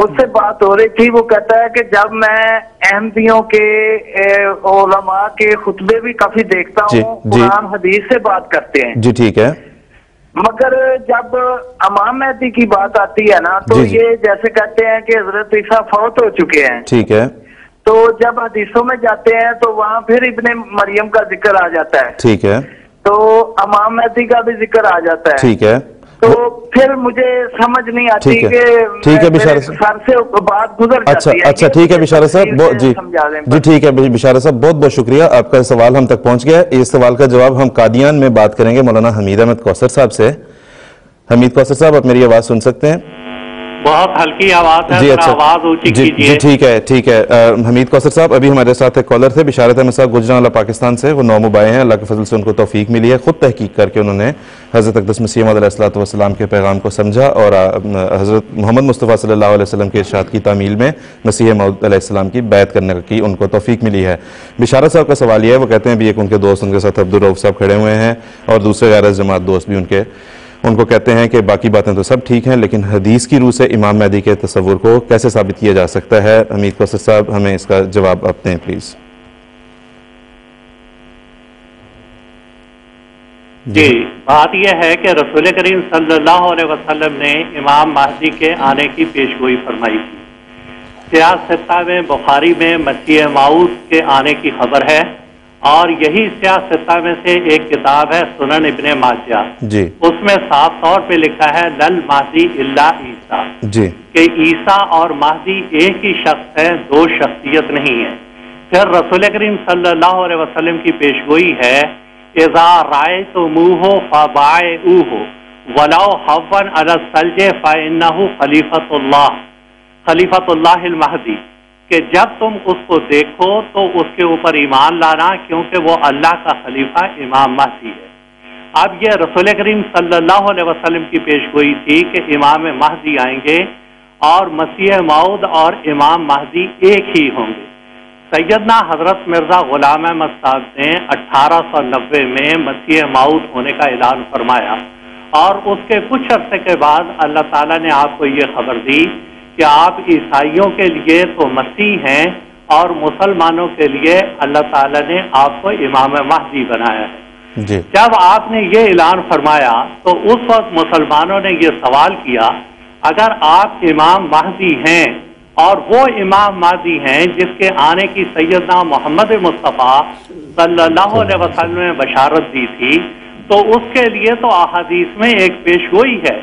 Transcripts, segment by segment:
اس سے بات ہو رہی تھی، وہ کہتا ہے کہ جب میں احمدیوں کے علماء کے خطبے بھی کافی دیکھتا ہوں، قرآن حدیث سے بات کرتے ہیں، جی ٹھیک ہے، مگر جب امام مہدی کی بات آتی ہے نا تو یہ جیسے کہتے ہیں کہ حضرت عیسیٰ فوت ہو چکے ہیں، ٹھیک ہے، تو جب حدیثوں میں جاتے ہیں تو وہاں پھر ابن مریم کا ذکر آ جاتا ہے، ٹھیک ہے، تو امام مہدی کا بھی ذکر آ جاتا ہے، ٹھیک ہے، تو پھر مجھے سمجھ نہیں آتی کہ ٹھیک ہے میرے بشارت سر سے بات گزر جاتی ہے۔ اچھا ٹھیک ہے بشارت صاحب، جی ٹھیک ہے بشارت صاحب، بہت بہت شکریہ، آپ کا سوال ہم تک پہنچ گیا ہے۔ اس سوال کا جواب ہم قادیان میں بات کریں گے مولانا حمید احمد کوثر صاحب سے۔ حمید کوثر صاحب، آپ میری آواز سن سکتے ہیں؟ بہت ہلکی آواز ہے، ذرا آواز اونچی کیجیے۔ جی ٹھیک ہے حمید کوثر صاحب، ابھی ہمارے ساتھ ایک کالر تھے بشارت احمد صاحب گجرانوالہ پاکستان سے، وہ نومبائے ہیں، اللہ کے فضل سے ان کو توفیق ملی ہے، خود تحقیق کر کے انہوں نے حضرت اقدس مسیح موعود علیہ السلام کے پیغام کو سمجھا اور حضرت محمد مصطفیٰ صلی اللہ علیہ وسلم کے ارشاد کی تعمیل میں مسیح موعود علیہ السلام کی بیعت کرنے کی ان کو توفیق ملی ہے۔ بشارت صاحب کا سوال یہ ہے، وہ کہتے ہیں بھی ایک ان کے دوست ان کے ساتھ عبدالرؤف صاحب کھڑے ہوئے ہیں اور دوسرے غیر جماعت دوست بھی ان کو کہتے ہیں کہ باقی باتیں تو سب ٹھیک ہیں لیکن حدیث کی روح سے امام مہدی کے تصور کو کیسے ثابت کیا جا سکتا ہے؟ حمید کوثر صاحب، ہمیں اس کا جواب آپ دیں پلیز۔ جی، بات یہ ہے کہ رسول کریم صلی اللہ علیہ وسلم نے امام مہدی کے آنے کی پیشگوئی فرمائی تھی۔ سیاستہ میں بخاری میں مسیح موعود کے آنے کی خبر ہے، اور یہی سیاستہ میں سے ایک کتاب ہے سنن ابن ماجہ، جی، اس میں صاف طور پہ لکھا ہے لل مہدی الا عیسیٰ، جی، کہ عیسیٰ اور مہدی ایک ہی شخص ہے، دو شخصیت نہیں ہے۔ پھر رسول کریم صلی اللہ علیہ وسلم کی پیشگوئی ہے اذا رأیتموہ فبائعوہ ولو حوا علی الثلج فإنہ خلیفۃ اللہ المہدی، کہ جب تم اس کو دیکھو تو اس کے اوپر ایمان لانا کیونکہ وہ اللہ کا خلیفہ امام مہدی ہے۔ اب یہ رسول کریم صلی اللہ علیہ وسلم کی پیشگوئی تھی کہ امام مہدی آئیں گے اور مسیح موعود اور امام مہدی ایک ہی ہوں گے۔ سیدنا حضرت مرزا غلام احمد صاحب نے 1890 میں مسیح موعود ہونے کا اعلان فرمایا، اور اس کے کچھ عرصے کے بعد اللہ تعالیٰ نے آپ کو یہ خبر دی کہ آپ عیسائیوں کے لیے تو مسیح ہیں اور مسلمانوں کے لیے اللہ تعالیٰ نے آپ کو امام مہدی بنایا ہے۔ جی، جب آپ نے یہ اعلان فرمایا تو اس وقت مسلمانوں نے یہ سوال کیا، اگر آپ امام مہدی ہیں اور وہ امام مہدی ہیں جس کے آنے کی سیدنا محمد مصطفیٰ صلی اللہ علیہ وسلم نے بشارت دی تھی، تو اس کے لیے تو احادیث میں ایک پیشگوئی ہے،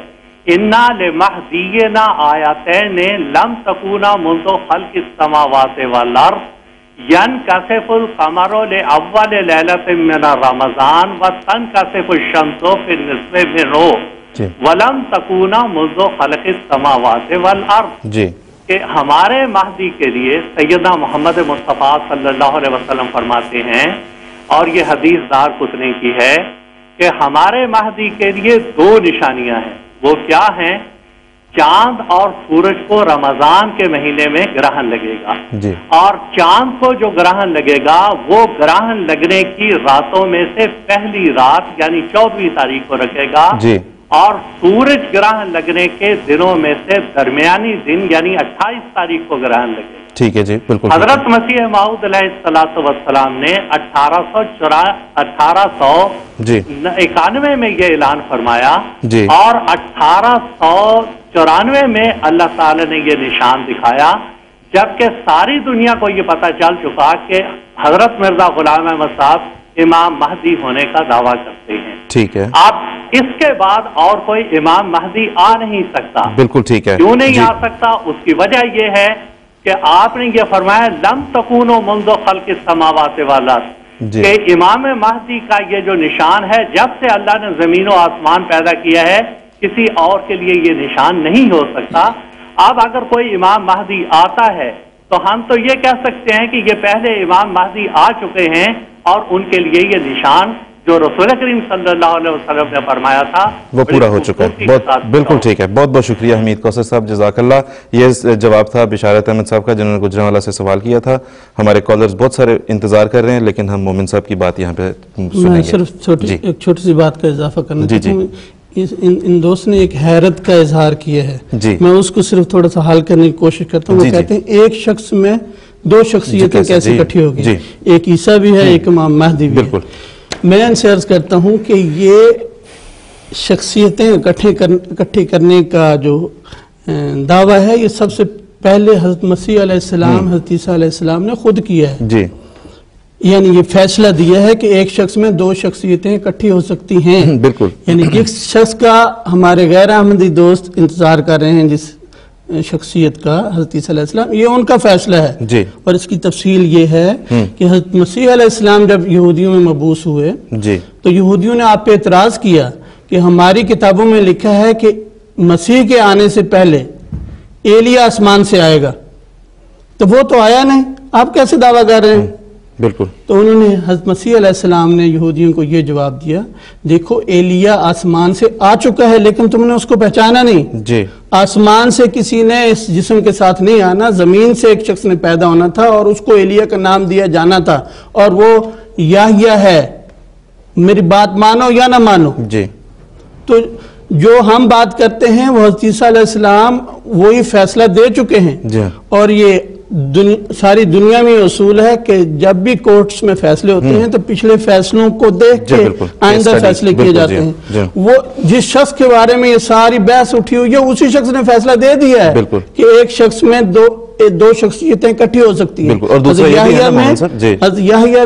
انا لمہدینا آیاتین لم تکونا منذ خلق السماوات والارض ینکسف القمر لاول لیلۃ من رمضان وتنکسف الشمس فی النصف منہ ولم تکونا منذ خلق السماوات والارض، جی، کہ ہمارے مہدی کے لیے سیدنا محمد مصطفیٰ صلی اللہ علیہ وسلم فرماتے ہیں، اور یہ حدیث دار قطنی کی ہے کہ ہمارے مہدی کے لیے دو نشانیاں ہیں۔ وہ کیا ہیں؟ چاند اور سورج کو رمضان کے مہینے میں گرہن لگے گا، جی، اور چاند کو جو گرہن لگے گا وہ گرہن لگنے کی راتوں میں سے پہلی رات یعنی 14ویں تاریخ کو رکھے گا، جی، اور سورج گرہن لگنے کے دنوں میں سے درمیانی دن یعنی 28 تاریخ کو گرہن لگے گا۔ ٹھیک ہے جی، بالکل۔ حضرت مسیح موعود علیہ السلام نے 1891 میں یہ اعلان فرمایا، جی، اور 1894 میں اللہ تعالی نے یہ نشان دکھایا، جبکہ ساری دنیا کو یہ پتہ چل چکا کہ حضرت مرزا غلام احمد صاحب امام مہدی ہونے کا دعویٰ کرتے ہیں۔ ٹھیک ہے، اب اس کے بعد اور کوئی امام مہدی آ نہیں سکتا۔ بالکل ٹھیک ہے، کیوں نہیں آ سکتا؟ اس کی وجہ یہ ہے کہ آپ نے یہ فرمایا لم تکونوا منذ خلق السماوات والارض، کہ امام مہدی کا یہ جو نشان ہے جب سے اللہ نے زمین و آسمان پیدا کیا ہے کسی اور کے لیے یہ نشان نہیں ہو سکتا۔ اب اگر کوئی امام مہدی آتا ہے تو ہم تو یہ کہہ سکتے ہیں کہ یہ پہلے امام مہدی آ چکے ہیں اور ان کے لیے یہ نشان جو رسول کریم صلی اللہ علیہ وسلم نے فرمایا تھا وہ پورا ہو چکا ہے۔ بالکل ٹھیک ہے، بہت بہت شکریہ حمید کوثر صاحب، جزاک اللہ۔ یہ جواب تھا بشارت احمد صاحب کا جنہوں نے گجرانوالہ سے سوال کیا تھا۔ ہمارے کالرز بہت سارے انتظار کر رہے ہیں لیکن ہم مومن صاحب کی بات یہاں پہ سنیں گے۔ صرف ایک چھوٹی سی بات کا اضافہ کرنا چاہتا ہوں۔ ان دوست نے ایک حیرت کا اظہار کیا ہے جی میں اس کو صرف تھوڑا سا حل کرنے کی کوشش کرتا ہوں. وہ کہتے ہیں ایک شخص میں دو شخصیتیں کیسے اکٹھی ہوگی, ایک عیسیٰ بھی ہے ایک امام مہدی بھی ہے. میں ان سے عرض کرتا ہوں کہ یہ شخصیتیں اکٹھی کرنے کا جو دعویٰ ہے یہ سب سے پہلے حضرت مسیح علیہ السلام حضرت عیسیٰ علیہ السلام نے خود کیا ہے جی. یعنی یہ فیصلہ دیا ہے کہ ایک شخص میں دو شخصیتیں اکٹھی ہو سکتی ہیں. بالکل. یعنی جس شخص کا ہمارے غیر احمدی دوست انتظار کر رہے ہیں جس شخصیت کا حضرت عیسیٰ علیہ السلام, یہ ان کا فیصلہ ہے جی. اور اس کی تفصیل یہ ہے کہ حضرت مسیح علیہ السلام جب یہودیوں میں مبعوث ہوئے جی تو یہودیوں نے آپ پہ اعتراض کیا کہ ہماری کتابوں میں لکھا ہے کہ مسیح کے آنے سے پہلے ایلیا آسمان سے آئے گا, تو وہ تو آیا نہیں, آپ کیسے دعویٰ کر رہے ہیں؟ بالکل. تو انہوں نے حضرت مسیح علیہ السلام نے یہودیوں کو یہ جواب دیا, دیکھو ایلیا آسمان سے آ چکا ہے لیکن تم نے اس کو پہچانا نہیں جی. آسمان سے کسی نے اس جسم کے ساتھ نہیں آنا, زمین سے ایک شخص نے پیدا ہونا تھا اور اس کو ایلیا کا نام دیا جانا تھا, اور وہ یحییٰ ہے, میری بات مانو یا نہ مانو. جی. تو جو ہم بات کرتے ہیں وہ حضرت عیسیٰ علیہ السلام وہی فیصلہ دے چکے ہیں جی. اور یہ ساری دنیا میں اصول ہے کہ جب بھی کورٹس میں فیصلے ہوتے ہیں تو پچھلے فیصلوں کو دیکھ کے آئندہ فیصلے کیے جاتے ہیں. وہ جس شخص کے بارے میں یہ ساری بحث اٹھی ہوئی ہے اسی شخص نے فیصلہ دے دیا ہے کہ ایک شخص میں دو شخصیتیں اکٹھی ہو سکتی ہیں. حضرت یحییٰ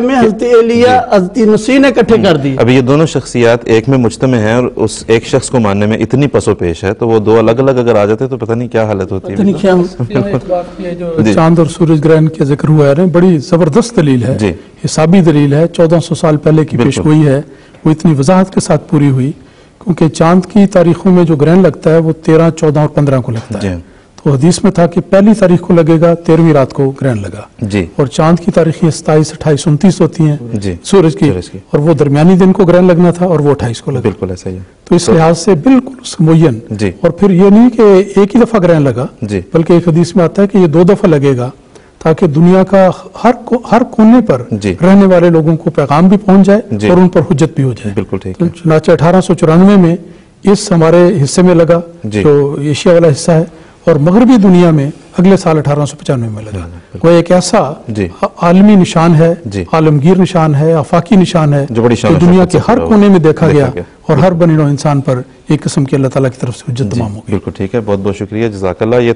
میں حضرت ایلیاہ حضرت مسیح نے اکٹھے کر دی. ابھی یہ دونوں شخصیات ایک میں مجتمع ہیں اور اس ایک شخص کو ماننے میں اتنی پس و پیش ہے, تو وہ دو الگ الگ اگر آ جاتے تو پتہ نہیں کیا حالت ہوتی ہے. چاند اور سورج گرہن کے ذکر ہوا ہے, بڑی زبردست دلیل ہے, حسابی دلیل ہے, 1400 سال پہلے کی پیش گوئی ہے, وہ اتنی وضاحت کے ساتھ پوری ہوئی کیونکہ چاند کی تاریخوں میں جو گرہن لگتا ہے وہ 13, 14 اور 15 کو لگتا ہے. تو حدیث میں تھا کہ پہلی تاریخ کو لگے گا, 13ویں رات کو گرہن لگا جی. اور چاند کی تاریخیں 27, 28, 29 ہوتی ہیں جی. سورج کی, اور وہ درمیانی دن کو گرہن لگنا تھا اور وہ 28 کو لگا. بالکل ایسا ہی ہے. تو اس لحاظ سے بالکل معین. اور پھر یہ نہیں کہ ایک ہی دفعہ گرہن لگا, بلکہ ایک حدیث میں آتا ہے کہ یہ 2 دفعہ لگے گا تاکہ دنیا کا ہر کونے پر رہنے والے لوگوں کو پیغام بھی پہنچ جائے اور ان پر حجت بھی ہو جائے. بالکل ٹھیک. چنانچہ 1894 میں اس ہمارے حصے میں لگا جو ایشیا والا حصہ ہے, اور مغربی دنیا میں اگلے سال 1895 میں لگا. وہ ایک ایسا عالمی نشان ہے, عالمگیر نشان ہے, آفاقی نشان ہے جو دنیا کے ہر کونے میں دیکھا گیا اور ہر بنی نوع انسان پر ایک قسم کی اللہ تعالیٰ کی طرف سے حجت تمام ہو گئی. بالکل ٹھیک ہے, بہت بہت شکریہ, جزاک اللہ. یہ